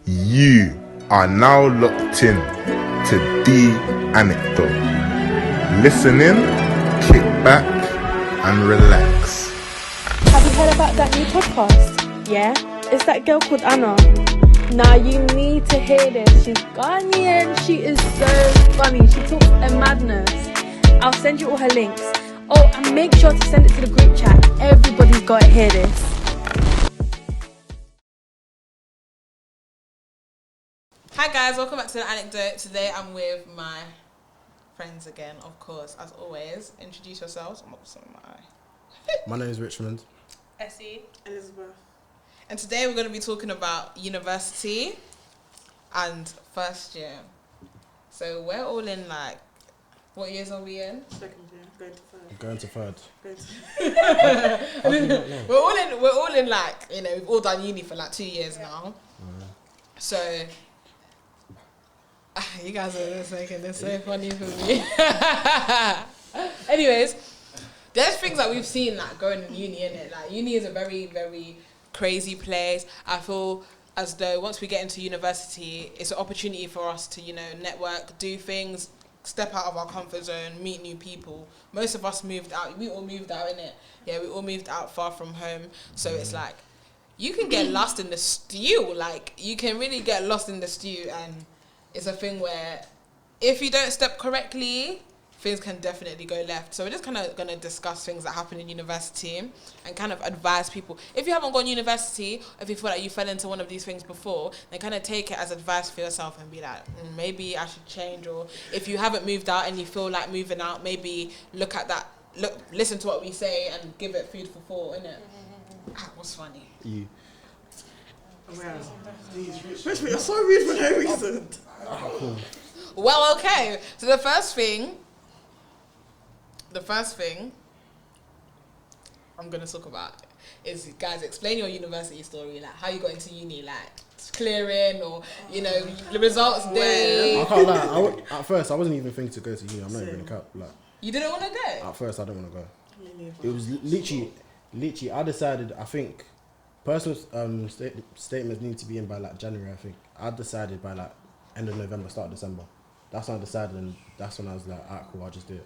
You are now locked in to the Anecdote. Listen in, kick back, and relax. Have you heard about that new podcast? Yeah? It's that girl called Anna. Now you need to hear this. She's Ghanaian. She is so funny. She talks a madness. I'll send you all her links. Oh, and make sure to send it to the group chat. Everybody's got to hear this. Hi guys, welcome back to the Anecdote. Today I'm with my friends again, of course, as always. Introduce yourselves. I'm up with something in my eye. My name is Richmond. Essie. Elizabeth. And today we're going to be talking about university and first year. So we're all in what years are we in? Second year, Going to third. We're all in we've all done uni for 2 years now. So you guys are just making this so funny for me. Anyways, there's things that we've seen going in uni, innit? Uni is a very, very crazy place. I feel as though once we get into university, it's an opportunity for us to, network, do things, step out of our comfort zone, meet new people. Most of us moved out. We all moved out, innit? Yeah, we all moved out far from home. So it's you can get lost in the stew. You can really get lost in the stew, and it's a thing where if you don't step correctly, things can definitely go left. So we're just kind of going to discuss things that happen in university and kind of advise people. If you haven't gone to university, if you feel like you fell into one of these things before, then kind of take it as advice for yourself and be like, maybe I should change. Or if you haven't moved out and you feel like moving out, maybe listen to what we say and give it food for thought, innit? What's funny? You. Wow. Richmond, you're so rude for no reason. Cool. Well, okay. So the first thing I'm going to talk about is, guys, explain your university story, how you got into uni, clearing or, the results day. I can't lie. At first, I wasn't even thinking to go to uni. I'm not even going to cap. You didn't want to go? At first, I didn't want to go. It was literally, I decided, I think, personal statements need to be in by January, I think. I decided by end of November, start of December. That's when I decided, and that's when I was like, alright, cool, I'll just do it.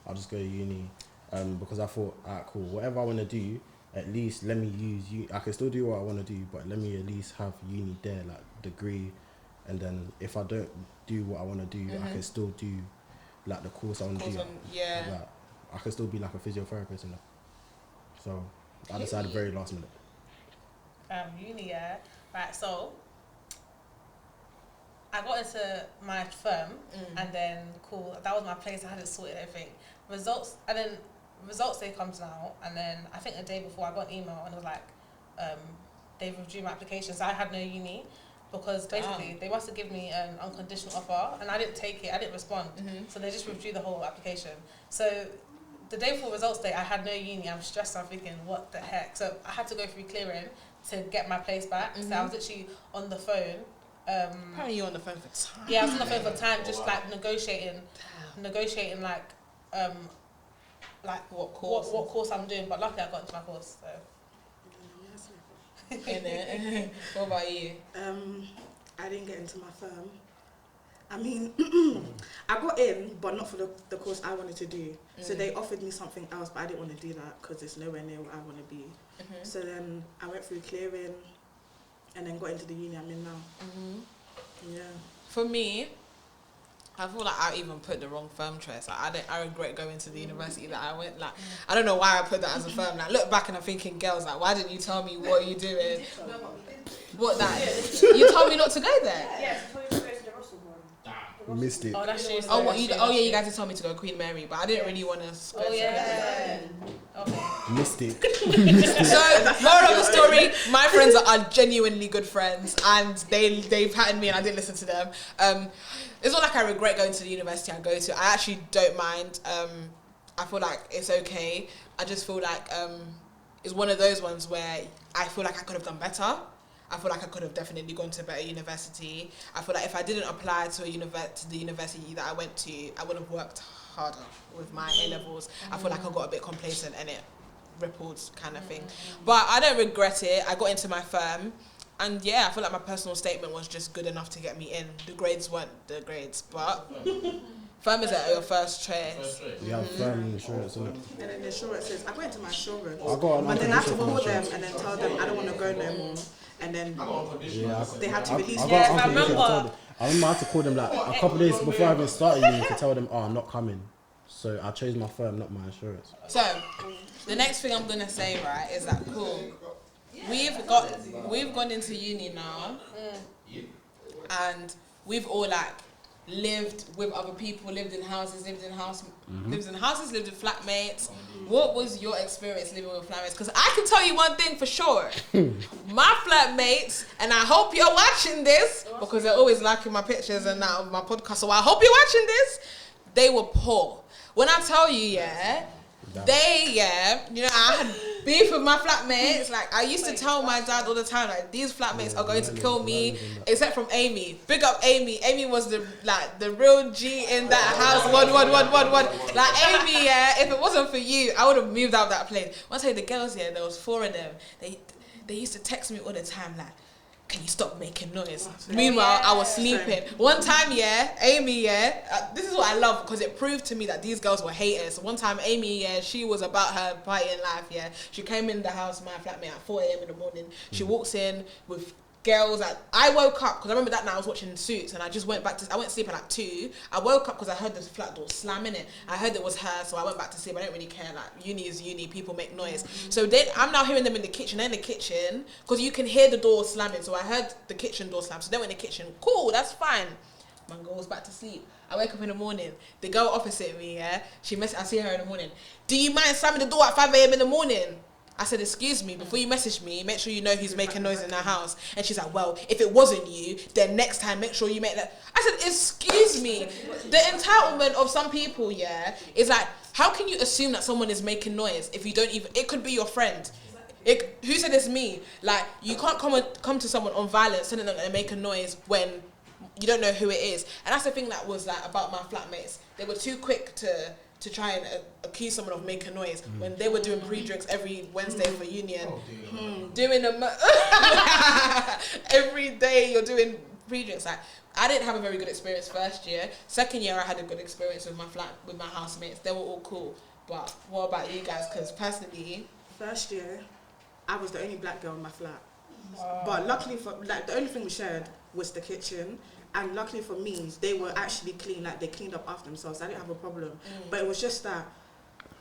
I'll just go to uni, because I thought, alright, cool, whatever I want to do, at least let me use uni. I can still do what I want to do, but let me at least have uni there, degree, and then if I don't do what I want to do, I can still do the course I want to do. Yeah. I can still be a physiotherapist and that. So I decided very last minute. Uni, yeah. Right, so I got into my firm and then that was my place. I had it sorted, everything. Results day comes now, and then I think the day before I got an email and it was they withdrew my application. So I had no uni because basically they must have given me an unconditional offer and I didn't take it, I didn't respond. So they just withdrew the whole application. So the day before results day, I had no uni. I'm stressed. I'm thinking, what the heck? So I had to go through clearing to get my place back. So I was actually on the phone. Apparently you're on the phone for time. Yeah, I was on the phone for time, just negotiating what course I'm doing. But luckily I got into my course. So. What about you? I didn't get into my firm. I mean, I got in, but not for the course I wanted to do. So they offered me something else, but I didn't want to do that because it's nowhere near what I want to be. So then I went through clearing and then got into the uni I'm in now. Yeah. For me, I feel like I even put the wrong firm choice. I regret going to the university that I went. I don't know why I put that as a firm. Look back and I'm thinking, girls, why didn't you tell me what are you doing? What that? You told me not to go there. Yes, I told you to go to the Russell one. Missed it. Oh, that's true. You guys told me to go Queen Mary, but I didn't really want to. Oh yeah. Okay. Missed it. So, moral of the story: my friends are genuinely good friends, and they've patted me, and I didn't listen to them. It's not like I regret going to the university I go to. I actually don't mind. I feel like it's okay. I just feel like it's one of those ones where I feel like I could have done better. I feel like I could have definitely gone to a better university. I feel like if I didn't apply to the university that I went to, I would have worked harder with my A-levels. I feel like I got a bit complacent and it rippled kind of thing. But I don't regret it. I got into my firm And yeah, I feel like my personal statement was just good enough to get me in. The grades weren't the grades, but firm is your first choice. Yeah, firm insurance, isn't it? And then the insurance says, I went to my insurance. I got But then I had to call them and then tell them I don't want to go no more. And then they had to release me. I remember. I remember I had to call them like a couple of days before I even started uni to tell them, oh, I'm not coming. So I chose my firm, not my insurance. So the next thing I'm gonna say, right, is that cool. We've gone into uni now, and we've all like lived with other people, lived in houses, lived in flatmates. What was your experience living with flatmates? Because I can tell you one thing for sure. My flatmates, and I hope you're watching this, because they're always liking my pictures and that of my podcast, so I hope you're watching this. They were poor. When I tell you, I had beef with my flatmates. Like, I used to tell my dad all the time, like, these flatmates are going to kill me, except from Amy. Big up Amy. Amy was the real G in that house. One. Like, Amy, if it wasn't for you, I would have moved out of that place. Once I say the girls, there was 4 of them. They used to text me all the time, like, can you stop making noise? Meanwhile, I was sleeping. One time, Amy, this is what I love, because it proved to me that these girls were haters. One time, Amy, she was about her partying life, She came in the house, my flatmate, at 4 a.m. in the morning. She walks in with girls. I woke up, because I remember that night I was watching Suits, and I just went back to, I went to sleep at like 2. I woke up because I heard the flat door slamming it. I heard it was her, so I went back to sleep. I don't really care, like, uni is uni, people make noise. So I'm now hearing them in the kitchen. They're in the kitchen, because you can hear the door slamming, so I heard the kitchen door slam. So they went in the kitchen. Cool, that's fine. My girl goes back to sleep. I wake up in the morning. The girl opposite me, I see her in the morning. Do you mind slamming the door at 5 a.m. in the morning? I said, excuse me, before you message me, make sure you know who's making noise in the house. And she's like, well, if it wasn't you, then next time make sure you make that. I said, excuse me. The entitlement of some people, is like, how can you assume that someone is making noise if you don't even, it could be your friend. Who said it's me? Like, you can't come to someone on violence telling them that they're making noise when you don't know who it is. And that's the thing that was like about my flatmates. They were too quick to try and accuse someone of making noise when they were doing pre-drinks every Wednesday for union. Doing them every day. You're doing pre-drinks. Like, I didn't have a very good experience first year. Second year, I had a good experience with my housemates. They were all cool. But what about you guys? Because personally, first year, I was the only black girl in my flat. But luckily the only thing we shared was the kitchen. And luckily for me, they were actually clean. Like, they cleaned up after themselves. I didn't have a problem. But it was just that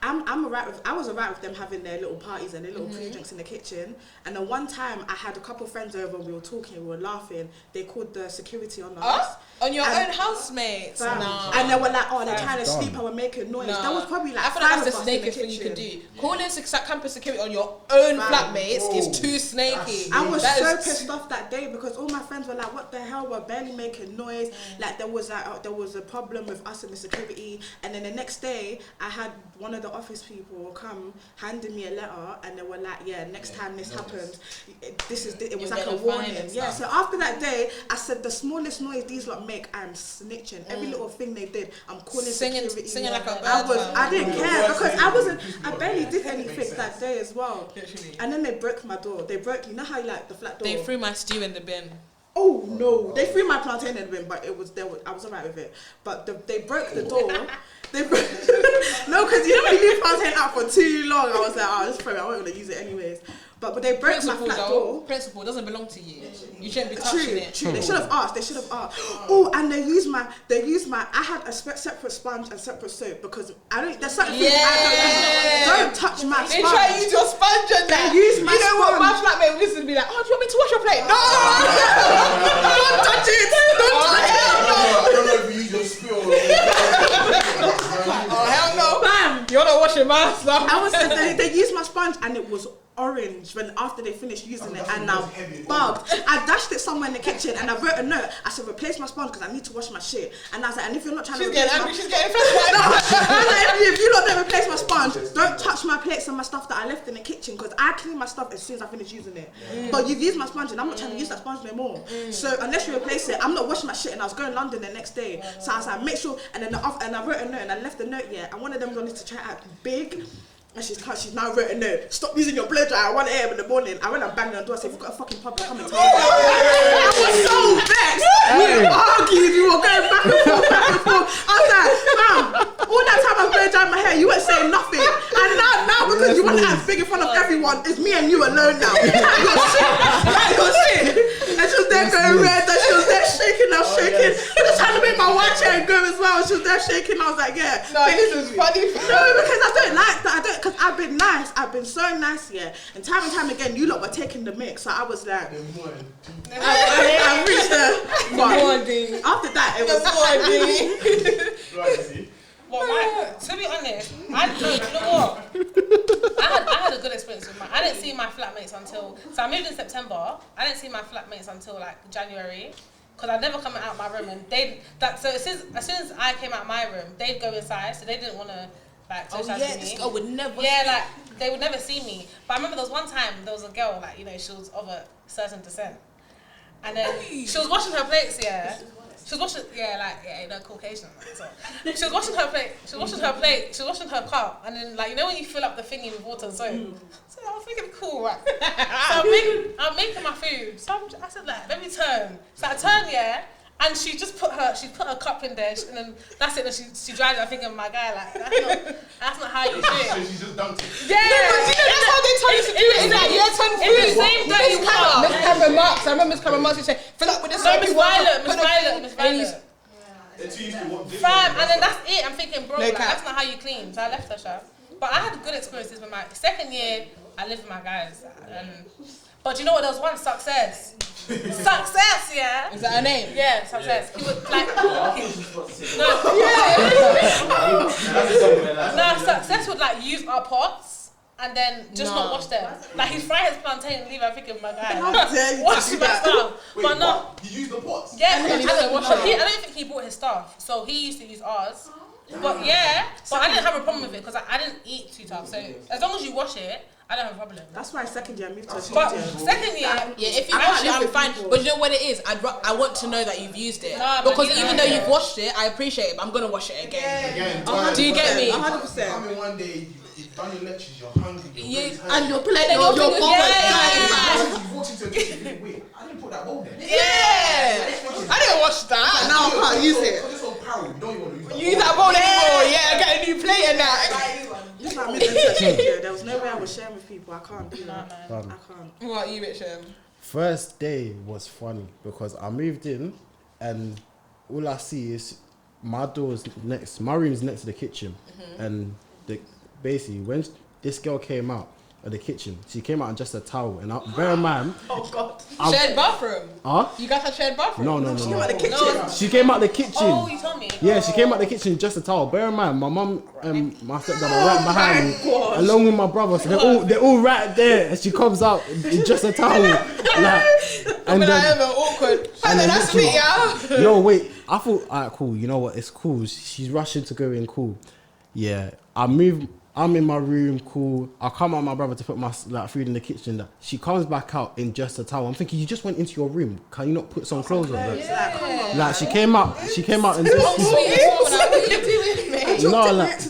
I was alright with them having their little parties and their little pre-drinks in the kitchen. And then one time, I had a couple friends over. We were talking. We were laughing. They called the security on us. On your own housemates? No. And they were like, oh, they're trying to sleep and we're making noise. There was probably like, I feel like that's the snakiest thing you can do. Calling campus security on your own flatmates is too snaky. I was so pissed off that day because all my friends were like, what the hell, we're barely making noise. Like, there was a problem with us and the security. And then the next day, I had one of the office people come handing me a letter, and they were like, yeah, next time this happens, it was like a warning. Yeah, so after that day, I said, the smallest noise these lot make, I'm snitching. Every little thing they did, I'm calling security. Singing like a bird. I didn't care because I barely did anything that day as well. And then they broke my door. They broke, you know how you like the flat door? They threw my stew in the bin. Oh no, they threw my plantain in the bin, but I was alright with it. But they broke the door. No, because you don't really leave plantain out for too long. I was like, oh, just throw it. I wasn't gonna use it anyways. But they broke my flat door. Principle doesn't belong to you. You shouldn't be touching it. True. They should have asked. Oh, and they used my. I had a separate sponge and separate soap because there's certain things I don't touch my sponge. They try to use your sponge and that. They use my sponge. You know what? My flatmate would listen to be like, oh, do you want me to wash your plate? No! Don't touch it! Don't touch it! I don't know if you use your spill. Oh, hell no. Bam! You're not washing my stuff. They used my sponge and it was orange after they finished using it, and now bugged. I dashed it somewhere in the kitchen and I wrote a note. I said, replace my sponge because I need to wash my shit. And I was like, and if you're not trying to replace she's getting frustrated. if you not don't replace my sponge, don't touch my plates and my stuff that I left in the kitchen because I clean my stuff as soon as I finish using it. But you've used my sponge and I'm not trying to use that sponge no more. So unless you replace it, I'm not washing my shit. And I was going to London the next day, so I was like, make sure. And then I wrote a note and I left the note and one of them wanted to try out big. And she's now written no, stop using your blow dryer at 1 a.m. in the morning. I went and banged on the door and said, if you've got a fucking problem, come and tell me. I was so vexed. We argued, we were going back and forth. I was like, fam, all that time I was blow drying my hair, you weren't saying nothing. And now because you want to act big in front of everyone, it's me and you alone now. Like your shit. And she was there going red, and she was there shaking, I was shaking. I was trying to make my white chair go as well. She was there shaking, I was like, yeah. No, this is funny. No, because I don't like that. Because I've been nice. I've been so nice, yeah. And time again, you lot were taking the mix. So I was like, I reached the after that, it was Well, to be honest, you know what? I had a good experience with I didn't see my flatmates until, so I moved in September. I didn't see my flatmates until like January. Because I'd never come out my room, and so as soon as I came out my room, they'd go inside, so they didn't want to like socialize with me. This girl would never. Yeah, like they would never see me. But I remember there was one time there was a girl, like, you know, she was of a certain descent, and then she was washing her plates. Yeah, she was washing. Yeah, like Caucasian. Like, so she was washing her plate. She was washing her plate. She was washing her cup, and then like, you know when you fill up the thingy with water and soap. So I was thinking, cool, right? So I'm making my food. So I said, like, let me turn. So I turned, yeah. And she put her cup in there, and then that's it. And she dried it. I'm thinking, my guy, like, that's not how you do it. So she just dumped it. Yeah, that's how they tell you to do it. It's like year 10 in the same dirty water. Miss Cameron Marks. I remember Miss Cameron Marks. She said, fill up with the soapy water. Miss Violet. Fam, and then that's it. I'm thinking, bro, like, that's not how you clean. So I left her shop. But I had good experiences with my second year. I lived with my guys. But you know what? There was one success. Success, yeah. Is that her name? Yeah, success. He would like. No, success would like use our pots and then just not wash them. Like he'd fry his plantain and leave. I think my guy. How dare you wash do my that? stuff, Wait, but not. He used the pots. Yeah, And he doesn't wash I don't think he bought his stuff, so he used to use ours. But yeah, but I didn't have a problem with it because I didn't eat too tough. So as long as you wash it, I don't have a problem. That's why second year I moved to a But studio. second year, Yeah, if you wash it, I'm fine. But you know what it is? I want to know that you've used it. No, but because you even know, though you've washed it, I appreciate it, but I'm going to wash it again. Do you get me? 100%. Come in one day, you've done your lectures, you're hungry, And your plate, then your you're bowl. thinking, you walked into a kitchen, wait, I didn't put that bowl there. Yeah! I didn't wash that. Now I can't use it. Because it's so powerful, you don't even want to use that. Use that bowl anymore. Yeah, I got a new plate and that. This is how I moved into a studio. There was no way I was sharing with people. I can't do that. I can't. What about you, Richard? First day was funny because I moved in and all I see is my door's next, my room is next to the kitchen, and basically when this girl came out of the kitchen, she came out in just a towel, and bear in mind, Oh God. Shared bathroom? Huh? You guys have shared bathroom? No. She went to the kitchen. She came out the kitchen. oh, you told me. Yeah, she came out the kitchen in just a towel. Bear in mind, my mum and my stepdad are right behind me, God. along with my brother. So they're all right there, and she comes out in just a towel. And then I am awkward. And then that's me, yeah. Yo, wait. I thought, alright, cool. You know what? It's cool. She's rushing to go in. Cool. Yeah. I'm in my room. Cool. I come out with my brother to put my food in the kitchen. She comes back out in just a towel. I'm thinking, you just went into your room. Can you not put some clothes on? Like she came out and What are you doing, mate? no, like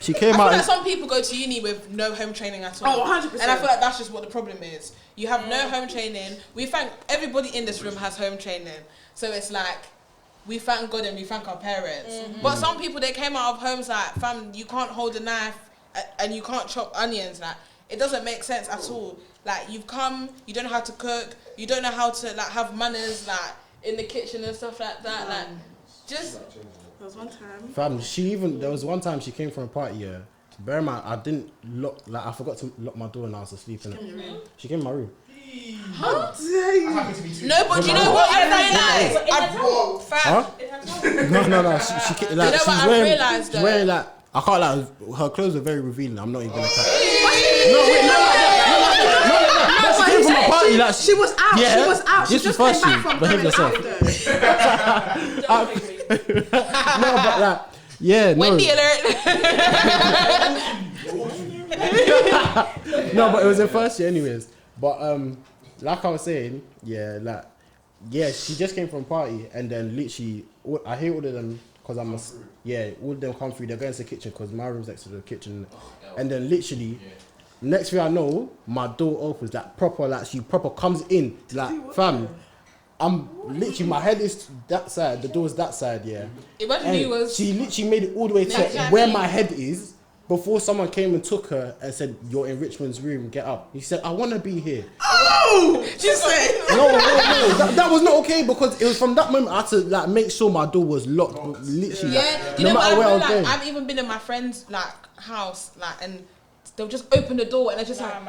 she came I feel out. like some people go to uni with no home training at all. Oh, 100%. And I feel like that's just what the problem is. You have no home training. We thank everybody in this room has home training. So it's like, we thank God and we thank our parents. But some people, they came out of homes like, fam, you can't hold a knife and you can't chop onions. Like, it doesn't make sense at all. Like, you've come, you don't know how to cook, you don't know how to like have manners like in the kitchen and stuff like that. Like, just. There was one time. Fam, there was one time she came from a party. Yeah. Bear in mind, I didn't lock. Like I forgot to lock my door and I was asleep in it. She came in my room. How dare you? No, but you know what I realised? Huh? No. She like, You know what I realised she's though? wearing like, I can't like, her clothes were very revealing. I'm not even gonna cut. She came from a party. Like She was out. Yeah, She was out. She this just was came first back from behave going yourself. out there. No, but like, yeah, no. Wendy alert. No, but it was her first year anyways. But like I was saying, yeah, she just came from a party and then literally I hear all of them because all of them come through. They're going to the kitchen because my room's next to the kitchen, and then literally. Next thing I know, my door opens she proper comes in fam. I'm literally, my head is that side, the door's that side, yeah. Imagine she literally made it all the way to where my head is before someone came and took her and said, "You're in Richmond's room, get up." He said, "I want to be here." Oh! She said... No. That was not okay because it was from that moment I had to make sure my door was locked. Literally, you know what I feel like? I've even been in my friend's house and they'll just open the door and it's just I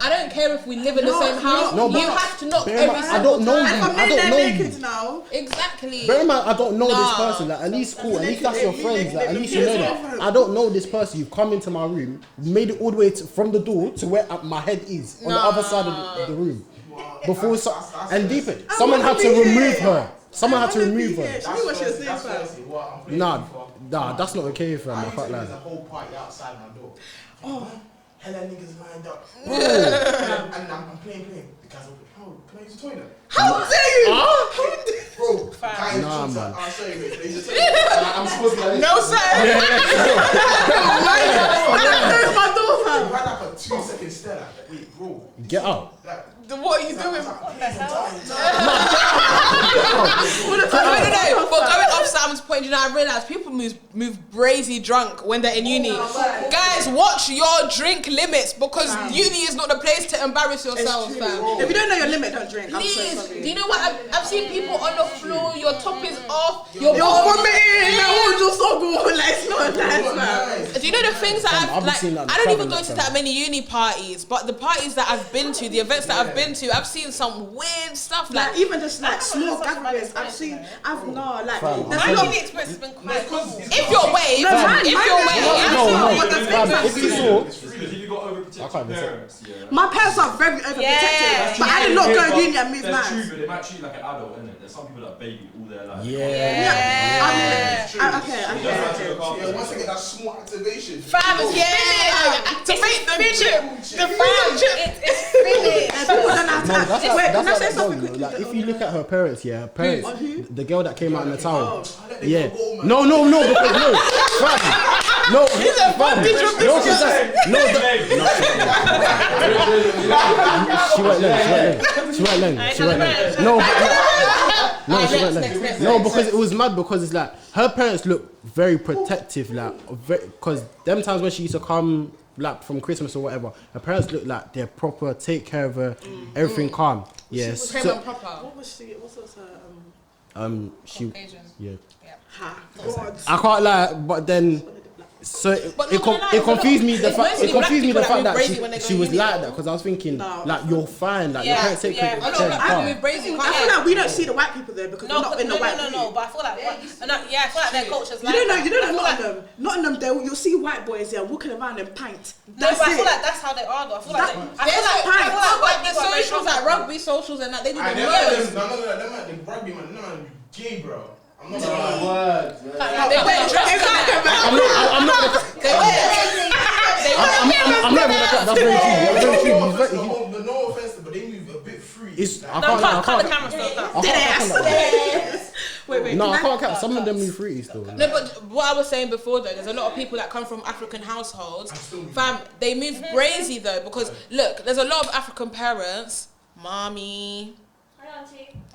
don't care if we live in the same house. No, you have to knock every single time. I don't know you. I don't know you. Now. Exactly. Bear in mind, I don't know this person. At least cool. At least that's your friends. At least you know that. I don't know this person. You've come into my room, made it all the way from the door to where my head is on the other side of the room. Before someone had to remove her. Someone had to remove her. Nah, that's not okay, fam. I can't lie. There's a whole party outside my door. Oh. Hella niggas lined up. And I'm playing. The guys open. Oh, can I use the toilet? How dare you? Bro, guys, nah, man. I'm sorry, mate. Can I use the toilet? I'm supposed to be like this. No, sir. My door, fam. You had like a 2-second stare like, wait, bro. Get out. What are you doing? What the hell? No. But going off Sam's point, I realised people move brazy drunk when they're in uni. Guys, watch your drink limits because uni is not the place to embarrass yourself, fam. If you don't know your limit, don't drink. I'm so Please, sorry. do you know what? I've seen people on the floor, your top is off, You're vomiting. It's not nice, man. Do you know the things that I don't even go to that many uni parties, but the parties that I've been to, the events that I've been to, I've seen some weird stuff like even just small gatherings. I've seen. There's a lot. My uni experience has been quite normal. If you're wave, If you saw. If you got overprotective parents, my parents are very overprotective, but I did not go to uni and move That's true, mad. but they might treat you like an adult, innit? There's some people that baby all their life. Okay. Yeah, once I get that small activation. Activate the friendship. It's finished. Wait, can I say something quickly? Like, if you look at her parents, the girl that came out in the town, Because because she went then. Because it was mad because it's like her parents look very protective, because them times when she used to come from Christmas or whatever, her parents look like they're proper, take care of her, everything calm. Yes. What was she? What was her? Asian. Yeah. God. I can't lie, but then. So it confused me the fact that she was like that because I was thinking you're fine, your parents take care of you. I feel like we don't see the white people there because we're not in the white people. No, but I feel like I feel like their culture's like you don't know Nottingham, you'll see white boys walking around in pint. I feel like that's how they are though. I feel like the socials, like rugby socials and that, they do the most. No, the rugby man, no, gay, bro. I'm not gonna word. They wear dresses. I'm not even gonna. That's very true. No offense, but they move a bit free. I can't. Wait. No, I can't cap. Some of them move free still. No, but what I was saying before though, there's a lot of people that come from African households. Fam, they move brazy though because look, there's a lot of African parents, mommy.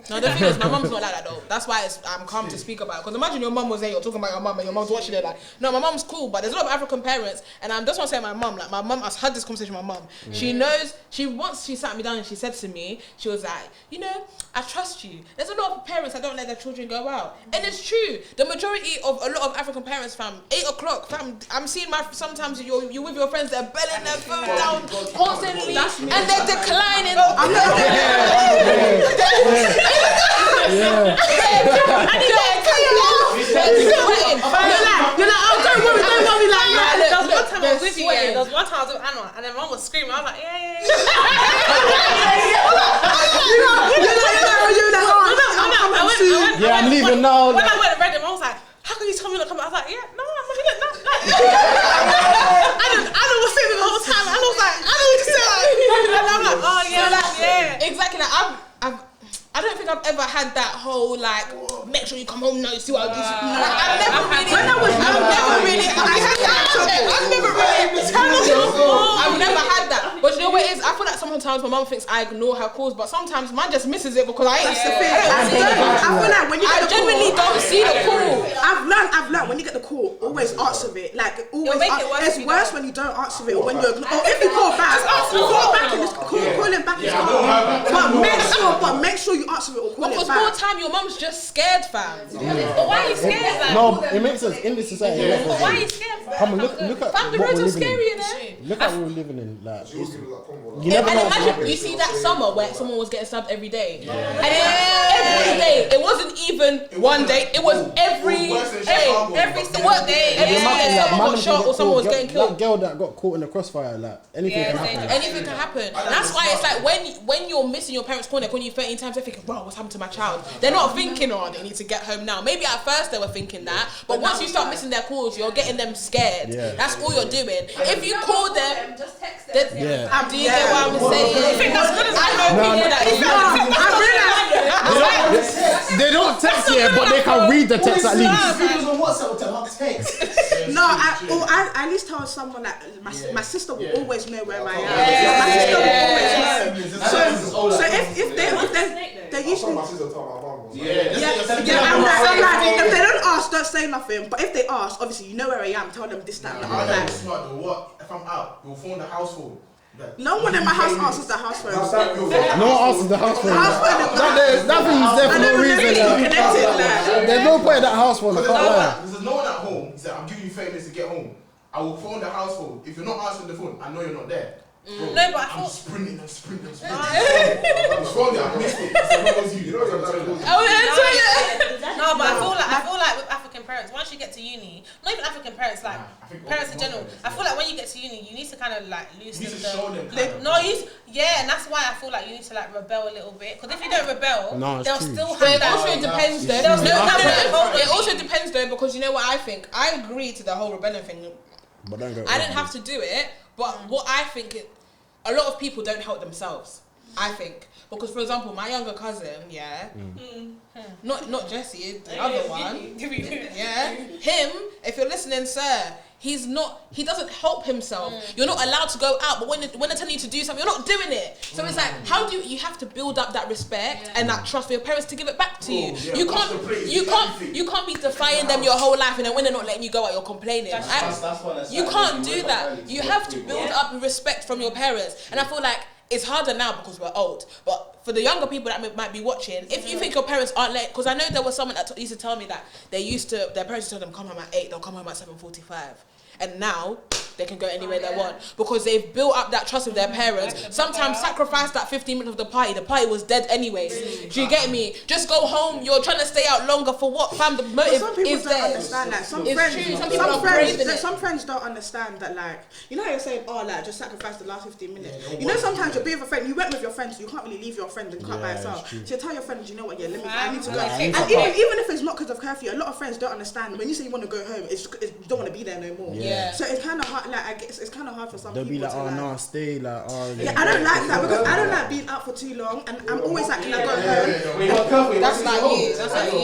No, the thing is, my mum's not like that though. That's why I'm calm to speak about it. Because imagine your mum was there, you're talking about your mum, and your mum's watching it like, no, my mum's cool, but there's a lot of African parents, and I just want to say my mum, I've had this conversation with my mum. She knows, once she sat me down and she said to me, she was like, you know, I trust you. There's a lot of parents that don't let their children go out. And it's true. The majority of a lot of African parents, fam, 8 o'clock, fam, I'm seeing sometimes you're with your friends, they're belling their phone down constantly, and they're declining. There was one time I was with Anna and then mum was screaming. I was like, yeah. I'm leaving now. When I went and read it, mum was like, how can you tell me not to come? I was like, yeah, no, I'm not here. Anna was saying it the whole time. Anna was like, Anna was just saying like, and I'm like, oh yeah, yeah. Exactly. I don't think I've ever had that whole like, make sure you come home, see what I do. I've never had that. But you know what it is? I feel like sometimes my mum thinks I ignore her calls, but sometimes man just misses it because I ain't. I feel like when you get the call, genuinely don't see the call. I've learned when you get the call, always answer it. Like always, it's worse when you don't answer it or when you're. Or if you call back, call him back. But make sure you answer it or call him back. Because more time, your mum's just scared, fam. But why are you scared, fam? No, it makes sense in this society. But why are you scared, fam? Come on, look at Fam, the what roads we're are living scary, in. innit? Look at what we're living in. Like, you And never know what's imagine, happening. you see that summer where someone was getting stabbed every day. And every day. It wasn't even one day, it was every day. Every single day. Every day someone got shot or someone was getting killed. That girl that got caught in the crossfire, like, anything can happen. Anything can happen. And that's why it's like when you're missing your parents' call, they're calling you 13 times, they're thinking, bro, what's happened to my child? They're not thinking, oh, they need to get home now. Maybe at first they were thinking that, but once you start missing their calls, you're getting them scared. Yeah. That's all you're doing. If you call them, just text them. do you get what I'm saying? I think that's good. I know people that They don't text yet, but they can read the text at least. People on WhatsApp will tell her text. No, I at least tell someone that my sister will always know where I am. My sister will always know. So if they usually. My sister told my mum. I'm like, if they don't ask, don't say nothing. But if they ask, obviously you know where I am. Tell them this, that, and that. Smart though. What if I'm out? We'll phone the household. No one in my house answers the house phone. No one answers the house phone. That thing's there for no reason. There's no point in that house phone. There's no one at home. He said, I'm giving you 30 minutes to get home. I will phone the household. If you're not answering the phone, I know you're not there. Bro, no, but I'm sprinting. I'm phoned it, I missed it. So what was you? No, but I feel like with African parents, once you get to uni, not even African parents, like parents in general, I feel like when you get to uni, you need to kind of like loosen and that's why I feel like you need to like rebel a little bit. Because if you don't rebel, they'll still have that. It also depends though. It also depends though, because you know what I think? I agree to the whole rebellion thing. But don't go. I didn't have to do it, but what I think a lot of people don't help themselves. I think because, for example, my younger cousin, not Jesse, the other one, him. If you're listening, sir, he doesn't help himself. You're not allowed to go out, but when they're telling you to do something, you're not doing it. So it's like, how do you have to build up that respect and that trust for your parents to give it back to you? You can't be defying them your whole life, and then when they're not letting you go out, you're complaining. You can't do that. You have to build up respect from your parents, and I feel like it's harder now because we're old, but for the younger people that might be watching, if you think your parents aren't late, because I know there was someone that used to tell me that their parents told them come home at 8, they'll come home at 7:45, and now they can go anywhere they want because they've built up that trust with their parents. Sometimes sacrifice that 15 minutes of the party was dead anyways. Do you get me? Just go home. You're trying to stay out longer for what, fam? The motive some people is don't there. understand that. Some friends don't understand that, like, you know how you're saying, oh, like, just sacrifice the last 15 minutes. You know, sometimes you'll be with a friend, you went with your friends, so you can't really leave your friend and come by yourself. So you tell your friend, you know what, I need to go. And even if it's not because of curfew, a lot of friends don't understand. When you say you want to go home, you don't want to be there no more. Yeah. So it's kind of hard. Like, I guess it's kind of hard for some They'll people. They'll be like, to, oh no, stay. Like, oh yeah, I don't like that because I don't like being out for too long, and I'm always like, can I go home? That's like you. That's like you.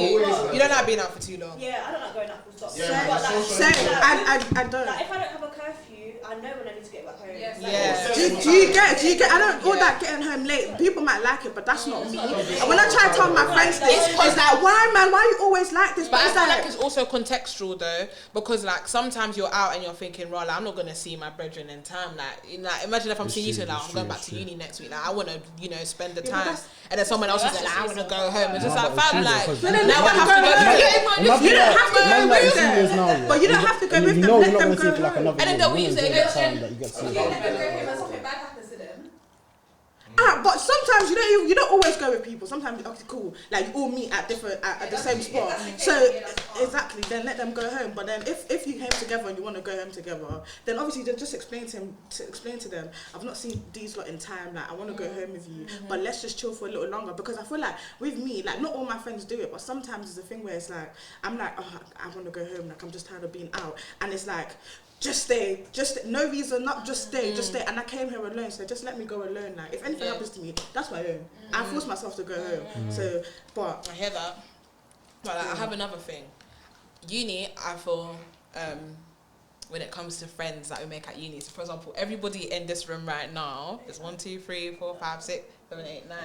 You don't like being out for too long. Yeah, I don't like going out for stop. I don't. Like, if I don't have a curfew, I know when I need to get back home. Do you get? I don't all that getting home late. People might like it, but that's not me. And when I try to tell my friends this, it's like, why, man? Why are you always like this? But I feel like it's also contextual though, because like sometimes you're out and you're thinking, well, I'm not gonna see my brethren in time. Like imagine if I'm seeing you today, I'm going back to uni next week. Like I want to, spend the time, and then someone else is like, I want to go home. It's just like, fam, like now I have to go. You don't have to go with them, but you don't have to go with them. Let them go home. And then they'll use it against but sometimes you don't always go with people. Sometimes okay, cool. Like you all meet at the same spot. So exactly, then let them go home. But then if you came together and you want to go home together, then obviously just explain to them. I've not seen these lot in time. Like I want to go home with you, but let's just chill for a little longer. Because I feel like with me, like not all my friends do it, but sometimes it's a thing where it's like I'm like, oh, I want to go home. Like I'm just tired of being out, and it's like, just stay, no reason, not just stay, just stay. And I came here alone, so just let me go alone. Like, if anything happens to me, that's my own. I forced myself to go home. So, but I hear that. But like, I have another thing. Uni, I feel, when it comes to friends that we make at uni. So, for example, everybody in this room right now is 1, 2, 3, 4, 5, 6, 7, 8, 9.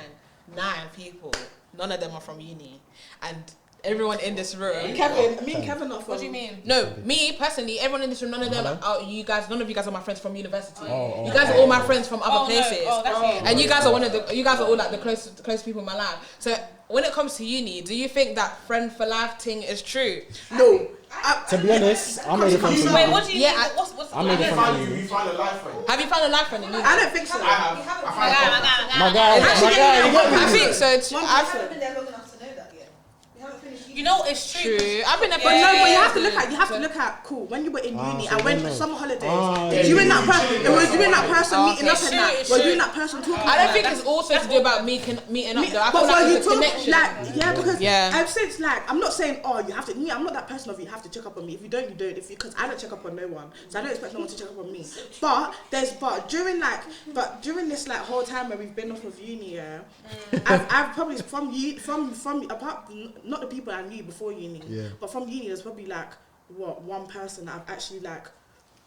9 people. None of them are from uni, and everyone in this room. Kevin, me and Kevin are from. What do you mean? No, me personally, everyone in this room, none of them are you guys. None of you guys are my friends from university. You guys are all my friends from other places, and you guys are you guys are all like the close people in my life. So when it comes to uni, do you think that friend for life thing is true? No. To be honest, I made it from uni. Wait, what do you mean? Yeah, What's I made it from uni. You find a life friend. Have you found a life friend in uni? I don't think so. I have. My guy, you got me. I think so. I haven't been there long enough to know that yet. We haven't finished. You know, it's true. I've been there for But no, but you have to look at cool. When you were in uni, I went for summer holidays. You and that person, it was you and that person meeting up and that. Were you and that person talking? I don't think it's also to do about meeting up though. I feel But like when you it's a talk, connection. like, because Yeah. I've said like, I'm not saying you have to. Me, I'm not that person of you have to check up on me. If you don't, you don't. Because I don't check up on no one, so I don't expect no one to check up on me. But during this like whole time where we've been off of uni, yeah, I've probably from apart not the people I knew before uni, but from uni, there's probably like one person that I've actually like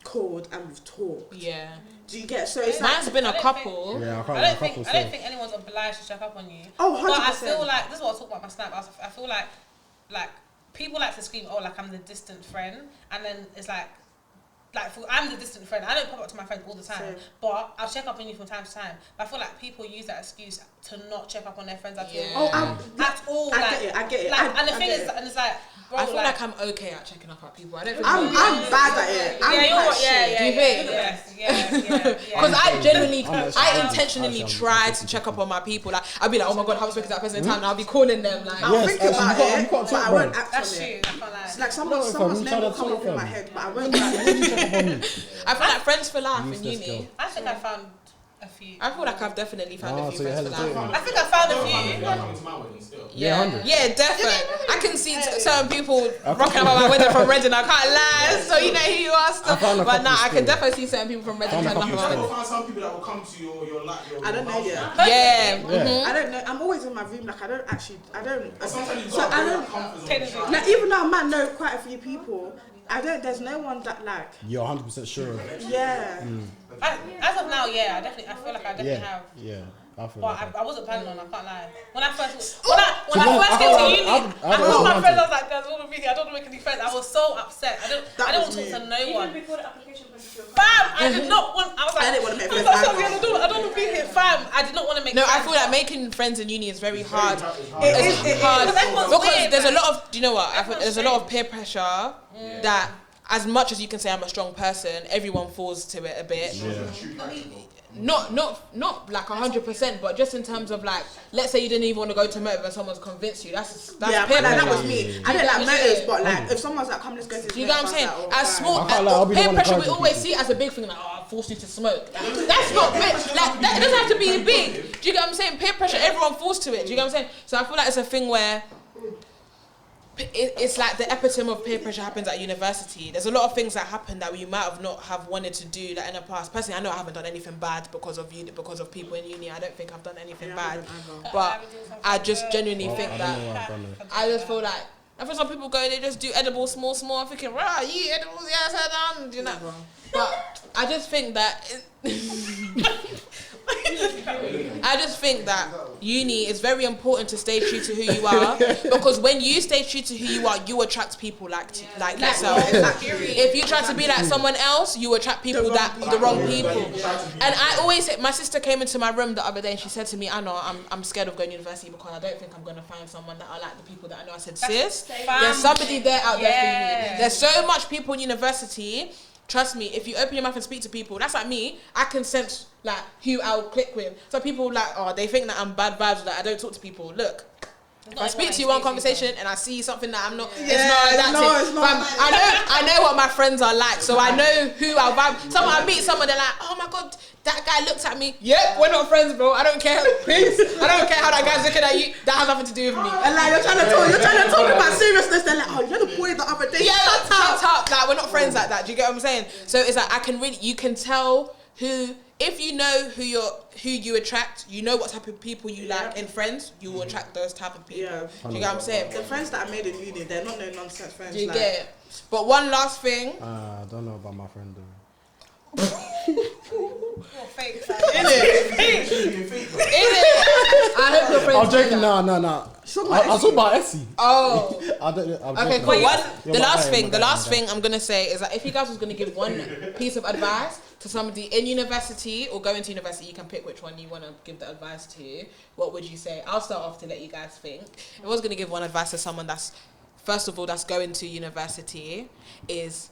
called and we've talked. Yeah. Do you get? So it's Mine's like, been a couple. Yeah, I don't think anyone's obliged to check up on you. Oh, 100%. But I feel like this is what I talk about my snap. I feel like people like to scream, "Oh, like I'm the distant friend," and then it's like I'm the distant friend. I don't pop up to my friends all the time, Same. but I'll check up on you from time to time. But I feel like people use that excuse to not check up on their friends at all. At all. I get it. Like, and the thing is, and it's like, bro, I feel like I'm okay at checking up at people. I don't think I'm bad at it. Do you think? Yeah. Because I intentionally try to check up on my people. Like I'll be like, oh my god, how was I speaking to that person in time? And I'll be calling them like. I'll think about it, but I won't act That's on true. it. I can't lie. It's like someone's name will come up in my head, but I won't. I feel like friends for life in uni. I think I found a few. I feel like I've definitely found a few so friends for life. I think I found a few. Come to my wedding still. Yeah, definitely. I can see certain people rocking about my wedding from Reading. I can't lie, so you know who you are. Stuff. But nah, I can definitely see certain people from Reading turning up on my I wedding. find some people that will come to your I don't know yet. Yeah. I don't know. I'm always in my room. Like I don't. Sometimes you So I don't. don't. Like even though I might know quite a few people, I don't. There's no one that like. You're 100% sure of it. Yeah. As of now, I feel like I definitely have. Yeah. I feel But like I wasn't planning on. I can't lie. When I first came to uni, I told my friends, I was like, guys, I don't want to make any friends. I was so upset. I don't want to talk to no one. Even before the application process. Fam, I did not want. I was like, I didn't want to make friends. I don't want to be here, fam. I did not want to make. No, friends. I feel like making friends in uni is very hard. It's hard Because there's a lot of. Do you know what? I feel there's a lot of peer pressure that. As much as you can say I'm a strong person, everyone falls to it a bit. Not like 100%, but just in terms of like, let's say you didn't even want to go to motive and someone's convinced you. That's Yeah, peer but like, that pressure. was me. I don't like motives, but like if someone's like, come, let's go to this. You get what I'm saying? As small peer pressure, we always see it as a big thing. Like, I forced you to smoke. That's not big. Like that, it doesn't have to be big. Do you get what I'm saying? Peer pressure, everyone falls to it. Do you get what I'm saying? So I feel like it's a thing where. It's like the epitome of peer pressure happens at university. There's a lot of things that happen that we might have not have wanted to do like in the past. Personally, I know I haven't done anything bad because of people in uni. I don't think I've done anything bad, but I just genuinely think that I just feel like I feel some people go, they just do edibles small. I'm thinking, right, you edibles, yes, I done, you know. But I just think that. I just think that uni is very important to stay true to who you are, because when you stay true to who you are, you attract people like yourself. If you try to be like someone else, you attract people the wrong people. And I always say, my sister came into my room the other day and she said to me, I know I'm scared of going to university because I don't think I'm going to find someone that are like the people that I know. I said, sis, there's somebody there out there for you. There's so much people in university. Trust me, if you open your mouth and speak to people, that's like me. I can sense like who I'll click with. So people like, they think that I'm bad vibes, that I don't talk to people. Look, If I speak to you one conversation and I see something that I'm not, It's it's not. I know what my friends are like, so I know who I'll vibe. I meet someone, they're like, oh my god, that guy looks at me. Yep, we're not friends, bro. I don't care. Please, I don't care how that guy's looking at you. That has nothing to do with me. And like you're trying to talk about seriousness. They're like, oh, you know the boy the other day. Yeah, shut up. Like we're not friends like that. Do you get what I'm saying? So it's like you can tell who. If you know who you attract, you know what type of people you like in friends, you will attract those type of people. Yeah. Do you get what I'm saying? The friends that I made in uni, they're not no nonsense friends. Do you get it? But one last thing. I don't know about my friend though. You're fake. Is it? I hope your friends. I'm joking. No. I talk about Essie. Oh. I don't know. Okay, cool. The last thing I'm gonna say is that if you guys was gonna give one piece of advice to somebody in university or going to university, you can pick which one you want to give the advice to. What would you say? I'll start off to let you guys think. If I was gonna give one advice to someone that's, first of all, that's going to university, is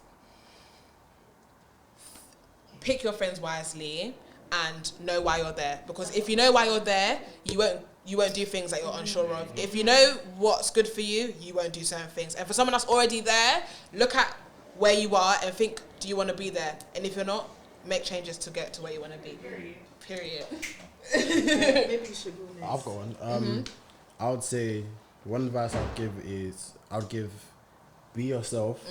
pick your friends wisely and know why you're there. Because if you know why you're there, you won't do things that you're unsure of. If you know what's good for you, you won't do certain things. And for someone that's already there, look at where you are and think, do you want to be there? And if you're not, make changes to get to where you want to be. Period. Maybe you should go next. I've got one. I would say one advice I'd give is be yourself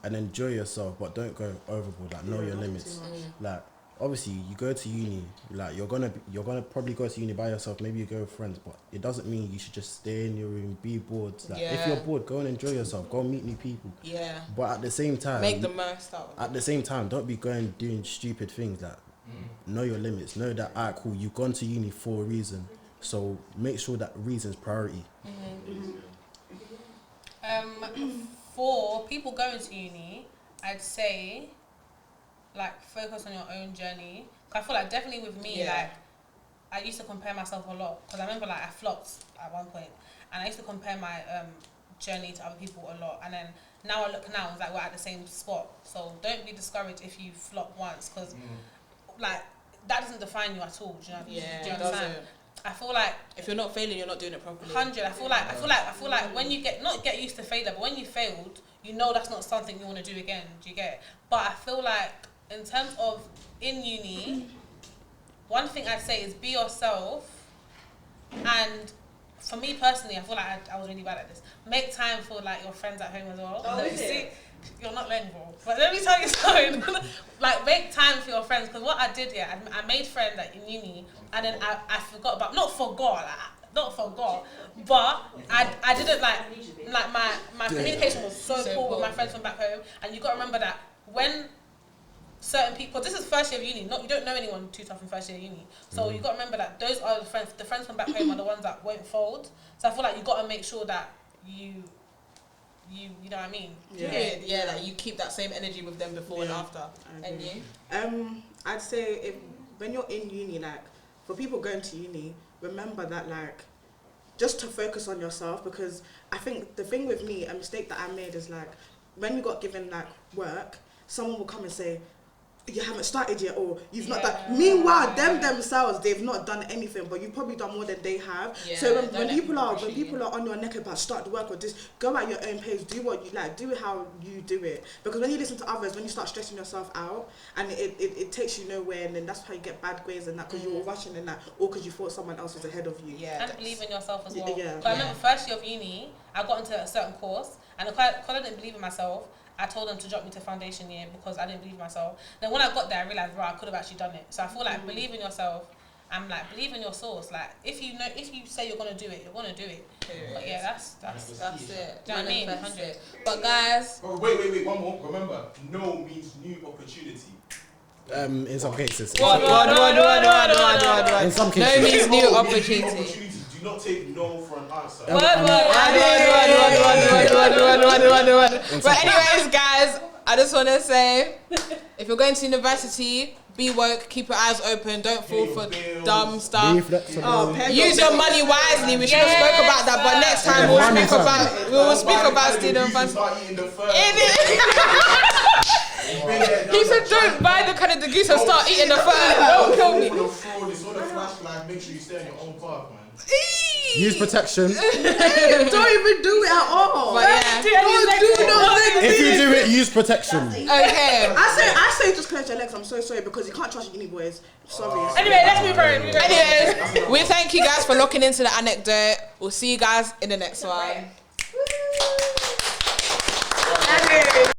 and enjoy yourself, but don't go overboard. Like know your limits. Like obviously you go to uni, like you're gonna probably go to uni by yourself. Maybe you go with friends, but it doesn't mean you should just stay in your room, be bored. Like if you're bored, go and enjoy yourself. Go and meet new people. Yeah. But at the same time, make the most out of it. At the same time, don't be going doing stupid things. Like know your limits. Know that cool. You've gone to uni for a reason, so make sure that reason's priority. For people going to uni, I'd say, like, focus on your own journey. I feel like definitely with me, like, I used to compare myself a lot. Because I remember, like, I flopped at one point. And I used to compare my journey to other people a lot. And then now I look now, it's like we're at the same spot. So don't be discouraged if you flop once. Because, like, that doesn't define you at all. Do you know what I mean? Yeah, do you understand? I feel like if you're not failing, you're not doing it properly. 100. I feel like when you get used to failure, but when you failed, you know that's not something you want to do again. Do you get it? But I feel like in terms of in uni, one thing I'd say is be yourself. And for me personally, I feel like I was really bad at this. Make time for like your friends at home as well. Oh, is it? You're not learning, bro. But let me tell you something. Like, make time for your friends. Because what I did, I made friends like, in uni, and then I forgot about, not forgot, but I didn't like my communication was so poor with my friends from back home. And you got to remember that when certain people, this is first year of uni, you don't know anyone too tough in first year of uni. So you got to remember that those are the friends from back home are the ones that won't fold. So I feel like you got to make sure that you know what I mean? Yeah, like you keep that same energy with them before and after. And you? I'd say when you're in uni, like for people going to uni, remember that like just to focus on yourself, because I think the thing with me, a mistake that I made is like when you got given like work, someone will come and say, you haven't started yet, or you've not done. Meanwhile, themselves, they've not done anything, but you've probably done more than they have. Yeah, so when people are on your neck about start the work or just go at your own pace, do what you like, do it how you do it. Because when you listen to others, when you start stressing yourself out, and it takes you nowhere, and then that's how you get bad grades and that, because you were rushing and that, or because you thought someone else was ahead of you. Yeah, and believe in yourself as well. Yeah. I remember first year of uni, I got into a certain course, and because I didn't believe in myself, I told them to drop me to foundation year because I didn't believe in myself. Then when I got there, I realised, I could have actually done it. So I feel like believe in yourself and like believe in your source. Like if you say you're gonna do it, you're gonna do it. But yeah, that's it. Do you know what I mean? 100. But guys, wait, one more. Remember, no means new opportunity. In some cases. What? In some cases. No means new opportunity. Do not take no for an answer. But anyways, guys, I just want to say, if you're going to university, be woke, keep your eyes open, don't fall for dumb stuff. Use your money wisely. We should have spoke about that, but next time we'll speak about student funds. He said, don't buy the kind of the goose and start eating the fur. Don't kill me. It's all the flashlight. Make sure you stay on your own path, man. Use protection. Don't even do it at all. But yeah. If you do it, use protection. Okay. I say just clench your legs. I'm so sorry because you can't trust uni boys. Sorry. Anyway, let's move on. Anyways, we thank you guys for looking into the anecdote. We'll see you guys in the next one.